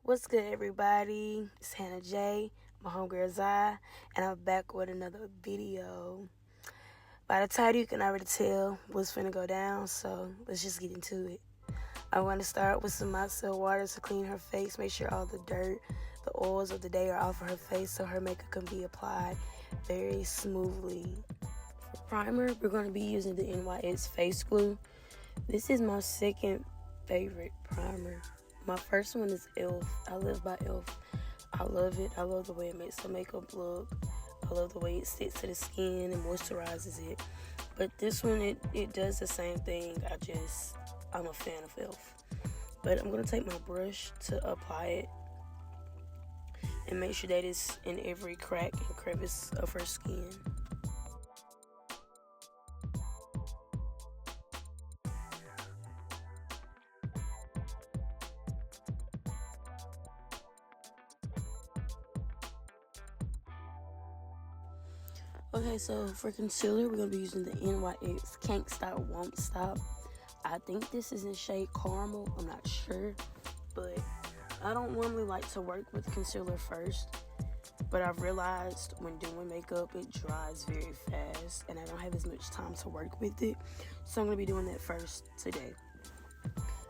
What's good, everybody? It's Hannah J, my homegirl Zai, and I'm back with another video. By the title, you can already tell what's finna go down, so let's just get into it. I want to start with some micellar water to clean her face, make sure all the dirt, the oils of the day are off of her face so her makeup can be applied very smoothly. For primer, we're going to be using the NYX Face Glue. This is my second favorite primer. My first one is e.l.f. I live by e.l.f. I love it. I love the way it makes the makeup look. I love the way it sticks to the skin and moisturizes it. But this one, it does the same thing. I'm a fan of e.l.f. But I'm going to take my brush to apply it and make sure that it's in every crack and crevice of her skin. Okay, so for concealer, we're going to be using the NYX Can't Stop, Won't Stop. I think this is in shade Caramel. I'm not sure, but I don't normally like to work with concealer first. But I've realized when doing makeup, it dries very fast, and I don't have as much time to work with it. So I'm going to be doing that first today.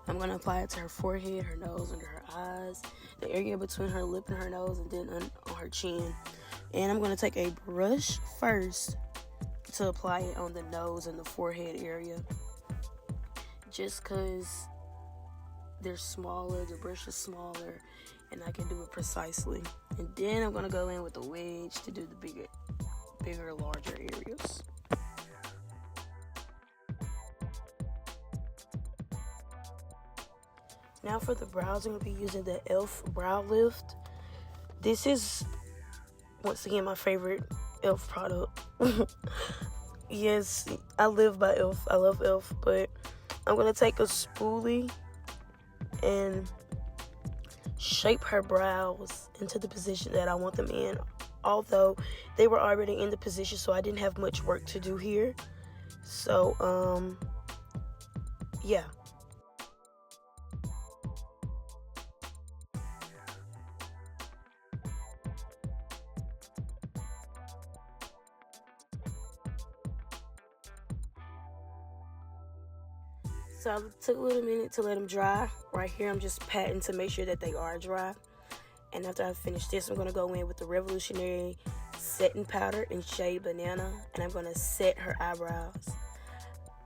I'm going to apply it to her forehead, her nose, under her eyes, the area between her lip and her nose, and then on her chin. And I'm going to take a brush first to apply it on the nose and the forehead area. Just because they're smaller, the brush is smaller, and I can do it precisely. And then I'm going to go in with the wedge to do the bigger, larger areas. Now for the brows, I'm going to be using the e.l.f. Brow Lift. This is, once again, my favorite e.l.f. product. Yes, I live by e.l.f. I love e.l.f. But I'm going to take a spoolie and shape her brows into the position that I want them in. Although they were already in the position, so I didn't have much work to do here. So, yeah. So I took a little minute to let them dry. Right here, I'm just patting to make sure that they are dry. And after I finish this, I'm going to go in with the Revolutionary Setting Powder in shade Banana. And I'm going to set her eyebrows.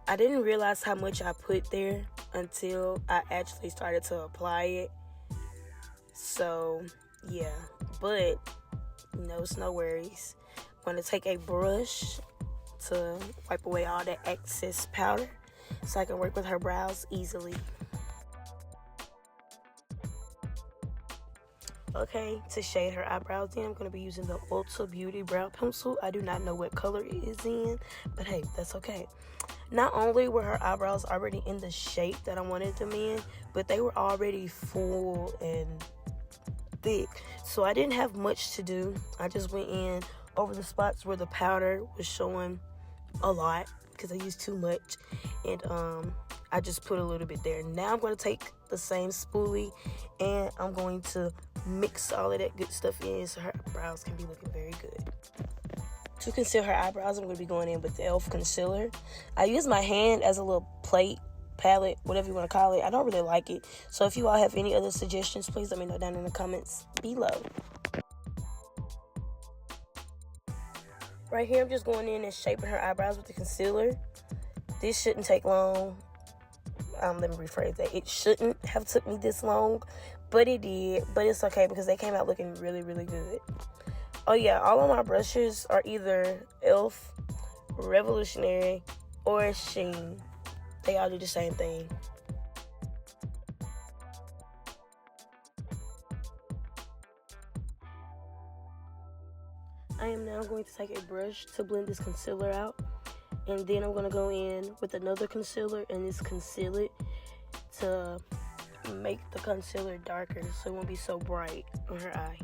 I didn't realize how much I put there until I actually started to apply it. So, yeah. But, it's no worries. I'm going to take a brush to wipe away all that excess powder so I can work with her brows easily. Okay, to shade her eyebrows in, I'm going to be using the Ulta Beauty Brow Pencil. I do not know what color it is in, but hey, that's okay. Not only were her eyebrows already in the shape that I wanted them in, but they were already full and thick. So I didn't have much to do. I just went in over the spots where the powder was showing a lot because I used too much, and I just put a little bit there. Now I'm going to take the same spoolie and I'm going to mix all of that good stuff in so her brows can be looking very good. To conceal her eyebrows, I'm going to be going in with the e.l.f. concealer. I use my hand as a little plate, palette, whatever you want to call it. I don't really like it. So if you all have any other suggestions, please let me know down in the comments below. Right here, I'm just going in and shaping her eyebrows with the concealer. This shouldn't take long. Let me rephrase that. It shouldn't have took me this long, but it did. But it's okay because they came out looking really, really good. Oh yeah, all of my brushes are either e.l.f., Revolutionary, or Sheen. They all do the same thing. I am now going to take a brush to blend this concealer out. And then I'm going to go in with another concealer and just conceal it to make the concealer darker so it won't be so bright on her eye.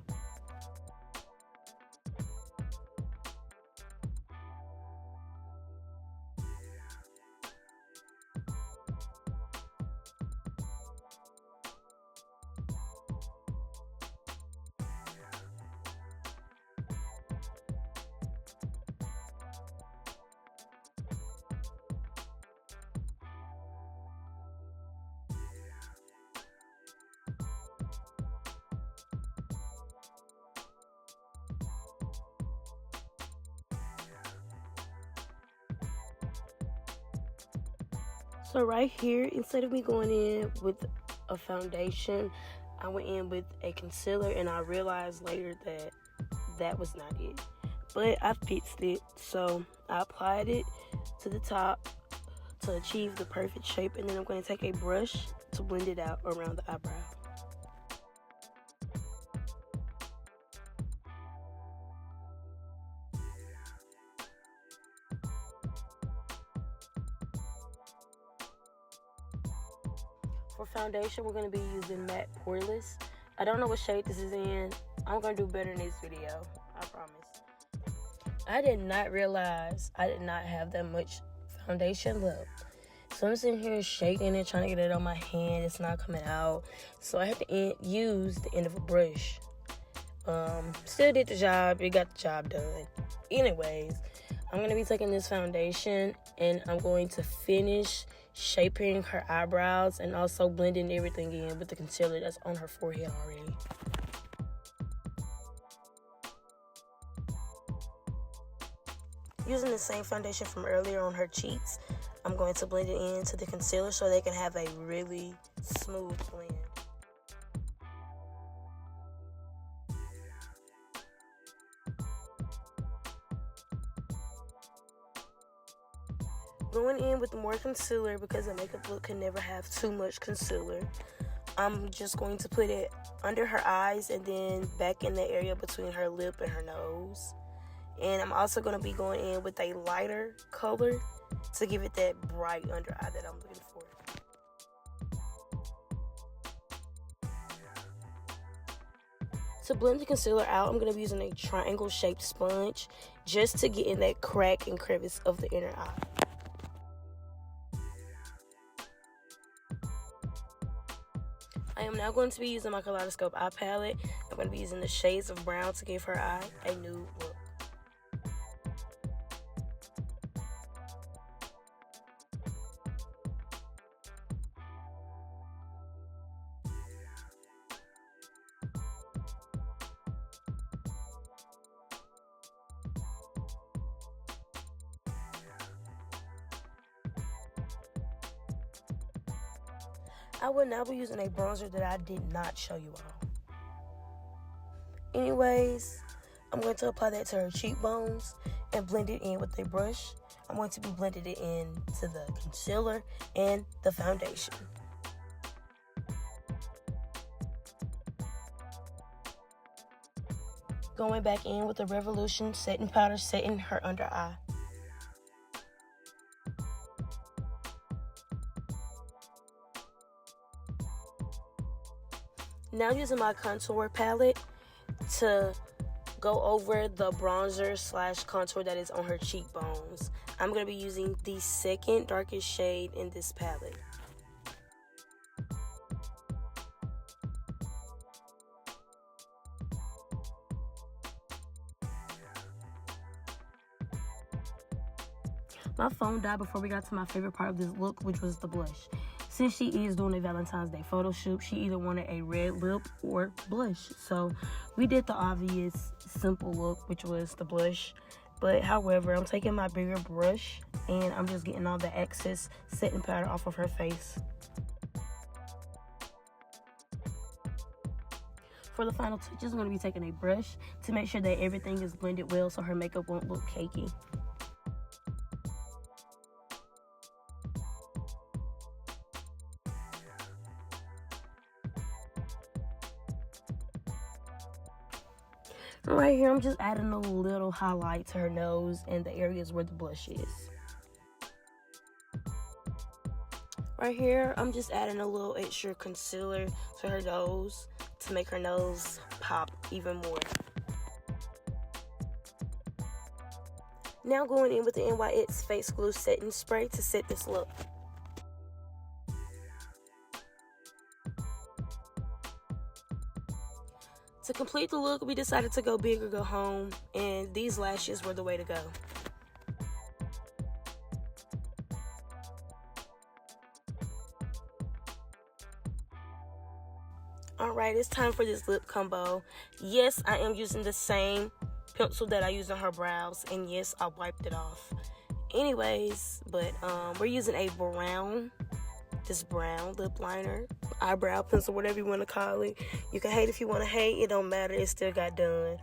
So right here, instead of me going in with a foundation, I went in with a concealer, and I realized later that that was not it. But I fixed it, so I applied it to the top to achieve the perfect shape, and then I'm going to take a brush to blend it out around the eyebrow. For foundation, we're going to be using matte poreless. I don't know what shade this is in. I'm going to do better in this video, I promise. I did not realize I did not have that much foundation left. So I'm sitting here shaking it, trying to get it on my hand. It's not coming out. So I had to use the end of a brush. Still did the job. It got the job done. Anyways, I'm going to be taking this foundation, and I'm going to finish shaping her eyebrows and also blending everything in with the concealer that's on her forehead already. Using the same foundation from earlier on her cheeks, I'm going to blend it into the concealer so they can have a really smooth blend. Going in with more concealer because a makeup look can never have too much concealer. I'm just going to put it under her eyes and then back in the area between her lip and her nose. And I'm also going to be going in with a lighter color to give it that bright under eye that I'm looking for. To blend the concealer out, I'm going to be using a triangle shaped sponge just to get in that crack and crevice of the inner eye. I am now going to be using my Kaleidoscope eye palette. I'm going to be using the shades of brown to give her eye a nude look. I will now be using a bronzer that I did not show you all. Anyways, I'm going to apply that to her cheekbones and blend it in with a brush. I'm going to be blending it into the concealer and the foundation. Going back in with the Revolution setting powder, setting her under eye. Now using my contour palette to go over the bronzer / contour that is on her cheekbones. I'm going to be using the second darkest shade in this palette. My phone died before we got to my favorite part of this look, which was the blush. Since she is doing a Valentine's Day photo shoot, she either wanted a red lip or blush. So we did the obvious, simple look, which was the blush. But however, I'm taking my bigger brush and I'm just getting all the excess setting powder off of her face. For the final touches, I'm going to be taking a brush to make sure that everything is blended well so her makeup won't look cakey. Right here, I'm just adding a little highlight to her nose and the areas where the blush is. Right here, I'm just adding a little extra concealer to her nose to make her nose pop even more. Now going in with the NYX Face Glue Setting Spray to set this look. To complete the look, we decided to go big or go home, and these lashes were the way to go. Alright, it's time for this lip combo. Yes, I am using the same pencil that I used on her brows, and yes, I wiped it off. Anyways, but we're using a brown lip liner, eyebrow pencil, whatever you want to call it. You can hate if you want to hate, it don't matter, it still got done.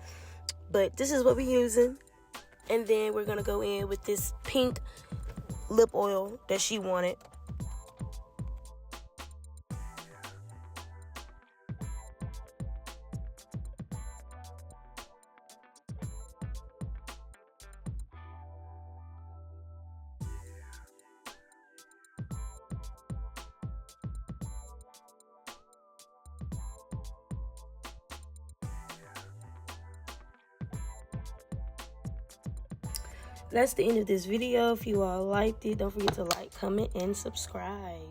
But this is what we're using. And then we're gonna go in with this pink lip oil that she wanted. That's the end of this video. If you all liked it, don't forget to like, comment, and subscribe.